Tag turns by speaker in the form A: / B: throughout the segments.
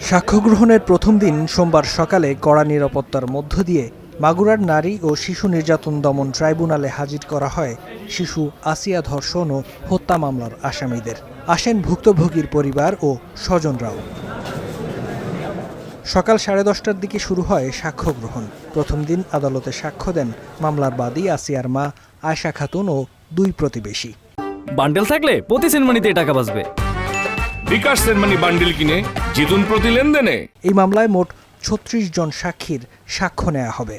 A: সাক্ষ্য গ্রহণের প্রথম দিন সোমবার সকালে কড়া নিরাপত্তার মধ্য দিয়ে মাগুরার নারী ও শিশু নির্যাতন দমন ট্রাইব্যুনালে হাজির করা হয় শিশু আসিয়া ধর্ষণ ও হত্যা মামলার আসামিদের। আসেন ভুক্তভোগীর পরিবার ও স্বজনরাও। সকাল 10:30টার দিকে শুরু হয় সাক্ষ্য গ্রহণ। প্রথম দিন আদালতে সাক্ষ্য দেন মামলার বাদী আসিয়ার মা আয়েশা খাতুন ও দুই প্রতিবেশী।
B: বান্ডেল থাকলে প্রতি সেনমানিতে টাকা বাঁচবে।
C: বিকাশ সেনমানি বান্ডেল কিনে জিতুন প্রতি লেনদেনে।
A: এই মামলায় মোট 36 জন সাক্ষীর সাক্ষ্য নেওয়া হবে।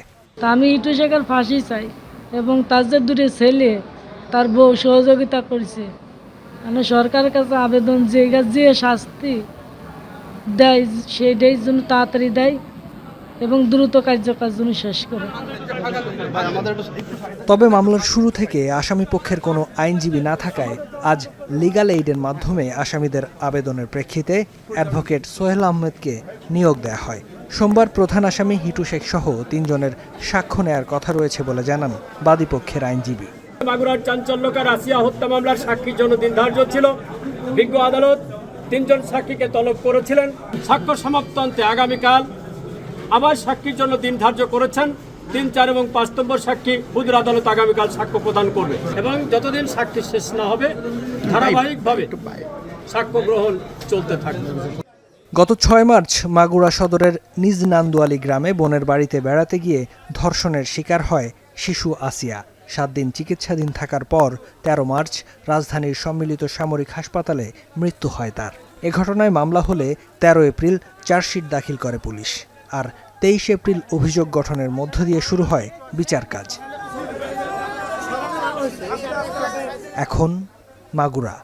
D: আমি ইটু শেখার ফাঁসি চাই এবং তার যে দুটো ছেলে তার বউ সহযোগিতা করেছে। আমি সরকারের কাছে আবেদন যে শাস্তি দেয় সেইটাই জন্য তাড়াতাড়ি দেয় এবং দ্রুত কার্যকর জন্য শেষ করে।
A: তবে মামলার শুরু থেকে আসামি পক্ষের কোনো আইনজীবী না থাকায় আজ লিগ্যাল এইডের মাধ্যমে আসামিদের আবেদনের প্রেক্ষিতে অ্যাডভোকেট সোহেল আহমেদকে নিয়োগ দেওয়া হয়। সোমবার প্রধান আসামি হিটু শেখ সহ 3 জনের সাক্ষ্য নেয়ার কথা রয়েছে বলে জানান বাদীপক্ষের আইনজীবী।
E: মাগুরার চাঞ্চল্যকর আসিয়া হত্যা মামলার সাক্ষীর জন্য দিন ধার্য ছিল। বিজ্ঞ আদালত 3 জন সাক্ষীকে তলব করেছিলেন। সাক্ষ্য সমাপ্তান্তে আগামীকাল আবার সাক্ষীর জন্য দিন ধার্য করেছেন। 3, 4 এবং 5 নম্বর সাক্ষী হুজুর আদালত আগামীকাল সাক্ষ্য প্রদান করবে এবং যতদিন সাক্ষী শেষ না হবে ধারাবাহিকভাবে সাক্ষ্য গ্রহণ চলতে থাকবে।
A: গত 6 মার্চ মাগুরা সদরের নিজ নান্দুয়ালি গ্রামে বোনের বাড়িতে বেড়াতে গিয়ে ধর্ষণের শিকার হয় শিশু আসিয়া। 7 দিন চিকিৎসাধীন থাকার পর 13 মার্চ রাজধানীর সম্মিলিত সামরিক হাসপাতালে মৃত্যু হয় তার। এ ঘটনায় মামলা হলে 13 এপ্রিল চার্জশিট দাখিল করে পুলিশ। আর 23 এপ্রিল অভিযোগ গঠনের মধ্য দিয়ে শুরু হয় বিচার কাজ। এখন মাগুরা।